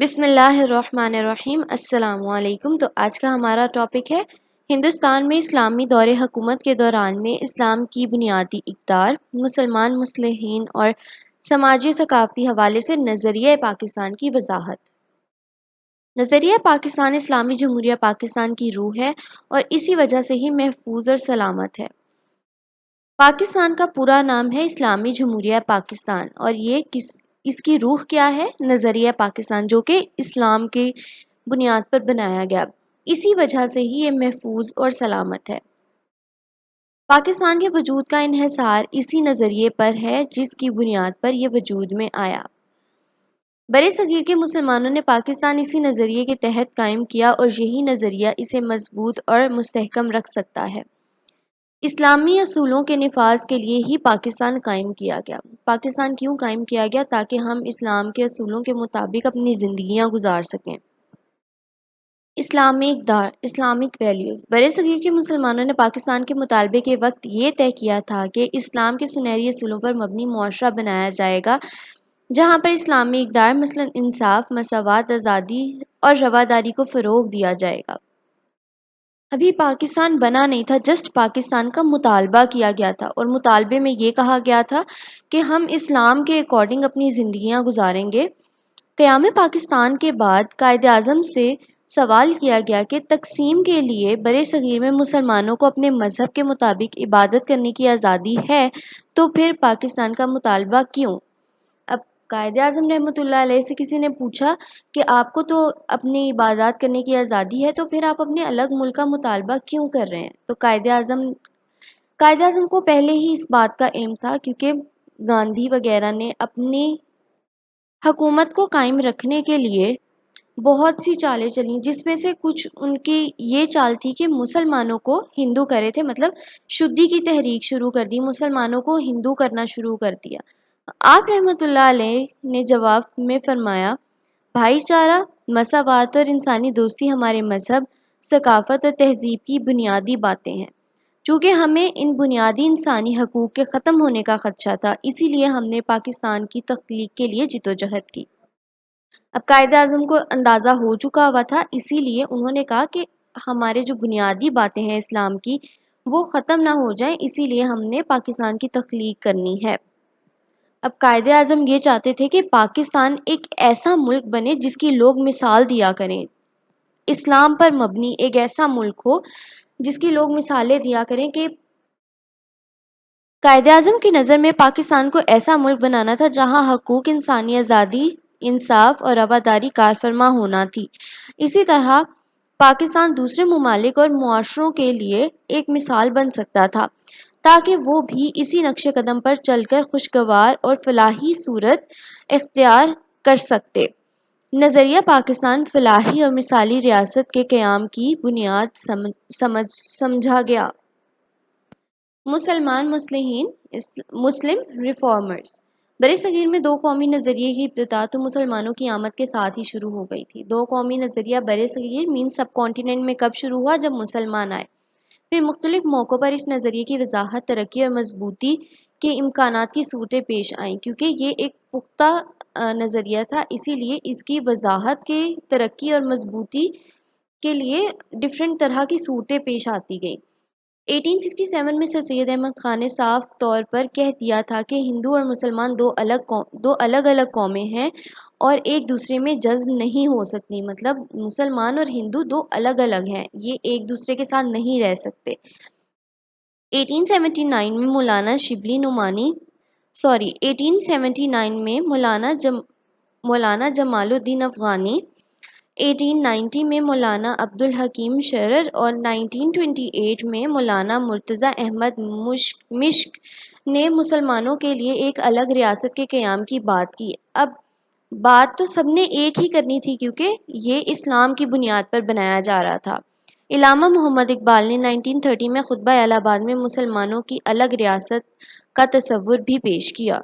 بسم اللہ الرحمن الرحیم۔ السلام علیکم۔ تو آج کا ہمارا ٹاپک ہے ہندوستان میں اسلامی دور حکومت کے دوران میں اسلام کی بنیادی اقدار، مسلمان مصلحین اور سماجی ثقافتی حوالے سے نظریہ پاکستان کی وضاحت۔ نظریہ پاکستان اسلامی جمہوریہ پاکستان کی روح ہے اور اسی وجہ سے ہی محفوظ اور سلامت ہے۔ پاکستان کا پورا نام ہے اسلامی جمہوریہ پاکستان، اور اس کی روح کیا ہے؟ نظریہ پاکستان، جو کہ اسلام کی بنیاد پر بنایا گیا، اسی وجہ سے ہی یہ محفوظ اور سلامت ہے۔ پاکستان کے وجود کا انحصار اسی نظریے پر ہے جس کی بنیاد پر یہ وجود میں آیا۔ برِ صغیر کے مسلمانوں نے پاکستان اسی نظریے کے تحت قائم کیا، اور یہی نظریہ اسے مضبوط اور مستحکم رکھ سکتا ہے۔ اسلامی اصولوں کے نفاذ کے لیے ہی پاکستان قائم کیا گیا۔ پاکستان کیوں قائم کیا گیا؟ تاکہ ہم اسلام کے اصولوں کے مطابق اپنی زندگیاں گزار سکیں۔ اسلامی اقدار، اسلامک ویلیوز۔ برِ صغیر کے مسلمانوں نے پاکستان کے مطالبے کے وقت یہ طے کیا تھا کہ اسلام کے سنہری اصولوں پر مبنی معاشرہ بنایا جائے گا، جہاں پر اسلامی اقدار مثلاً انصاف، مساوات، آزادی اور رواداری کو فروغ دیا جائے گا۔ ابھی پاکستان بنا نہیں تھا، جسٹ پاکستان کا مطالبہ کیا گیا تھا، اور مطالبے میں یہ کہا گیا تھا کہ ہم اسلام کے اکارڈنگ اپنی زندگیاں گزاریں گے۔ قیام پاکستان کے بعد قائد اعظم سے سوال کیا گیا کہ تقسیم کے لیے برِ صغیر میں مسلمانوں کو اپنے مذہب کے مطابق عبادت کرنے کی آزادی ہے، تو پھر پاکستان کا مطالبہ کیوں؟ اب قائد اعظم رحمۃ اللہ علیہ سے کسی نے پوچھا کہ آپ کو تو اپنی عبادات کرنے کی آزادی ہے، تو پھر آپ اپنے الگ ملک کا مطالبہ کیوں کر رہے ہیں؟ تو قائد اعظم کو پہلے ہی اس بات کا علم تھا، کیونکہ گاندھی وغیرہ نے اپنی حکومت کو قائم رکھنے کے لیے بہت سی چالیں چلیں، جس میں سے کچھ ان کی یہ چال تھی کہ مسلمانوں کو ہندو کرے تھے، مطلب شدی کی تحریک شروع کر دی، مسلمانوں کو ہندو کرنا شروع کر دیا۔ آپ رحمۃ اللہ علیہ نے جواب میں فرمایا، بھائی چارہ، مساوات اور انسانی دوستی ہمارے مذہب، ثقافت اور تہذیب کی بنیادی باتیں ہیں۔ چونکہ ہمیں ان بنیادی انسانی حقوق کے ختم ہونے کا خدشہ تھا، اسی لیے ہم نے پاکستان کی تخلیق کے لیے جدوجہد کی۔ اب قائد اعظم کو اندازہ ہو چکا ہوا تھا، اسی لیے انہوں نے کہا کہ ہمارے جو بنیادی باتیں ہیں اسلام کی، وہ ختم نہ ہو جائیں، اسی لیے ہم نے پاکستان کی تخلیق کرنی ہے۔ اب قائد اعظم یہ چاہتے تھے کہ پاکستان ایک ایسا ملک بنے جس کی لوگ مثال دیا کریں، اسلام پر مبنی ایک ایسا ملک ہو جس کی لوگ مثالیں دیا کریں۔ کہ قائد اعظم کی نظر میں پاکستان کو ایسا ملک بنانا تھا جہاں حقوق انسانی، آزادی، انصاف اور رواداری کار فرما ہونا تھی۔ اسی طرح پاکستان دوسرے ممالک اور معاشروں کے لیے ایک مثال بن سکتا تھا، تاکہ وہ بھی اسی نقش قدم پر چل کر خوشگوار اور فلاحی صورت اختیار کر سکتے۔ نظریہ پاکستان فلاحی اور مثالی ریاست کے قیام کی بنیاد سمجھا گیا۔ مسلمان مصلحین، مسلم ریفارمرز۔ برِ صغیر میں دو قومی نظریے کی ابتدا تو مسلمانوں کی آمد کے ساتھ ہی شروع ہو گئی تھی۔ دو قومی نظریہ برِ صغیر مین سب کانٹیننٹ میں کب شروع ہوا؟ جب مسلمان آئے۔ پھر مختلف موقعوں پر اس نظریے کی وضاحت، ترقی اور مضبوطی کے امکانات کی صورتیں پیش آئیں۔ کیونکہ یہ ایک پختہ نظریہ تھا، اسی لیے اس کی وضاحت کے، ترقی اور مضبوطی کے لیے ڈفرینٹ طرح کی صورتیں پیش آتی گئیں۔ 1867 میں سر سید احمد خان نے صاف طور پر کہہ دیا تھا کہ ہندو اور مسلمان دو الگ الگ قومیں ہیں اور ایک دوسرے میں جذب نہیں ہو سکتی، مطلب مسلمان اور ہندو دو الگ الگ ہیں، یہ ایک دوسرے کے ساتھ نہیں رہ سکتے۔ 1879 میں مولانا جمال الدین افغانی، 1890 میں مولانا عبدالحکیم شرر اور 1928 میں مولانا مرتضیٰ احمد مشک نے مسلمانوں کے لیے ایک الگ ریاست کے قیام کی بات کی۔ اب بات تو سب نے ایک ہی کرنی تھی، کیونکہ یہ اسلام کی بنیاد پر بنایا جا رہا تھا۔ علامہ محمد اقبال نے 1930 میں خطبہ الہ آباد میں مسلمانوں کی الگ ریاست کا تصور بھی پیش کیا۔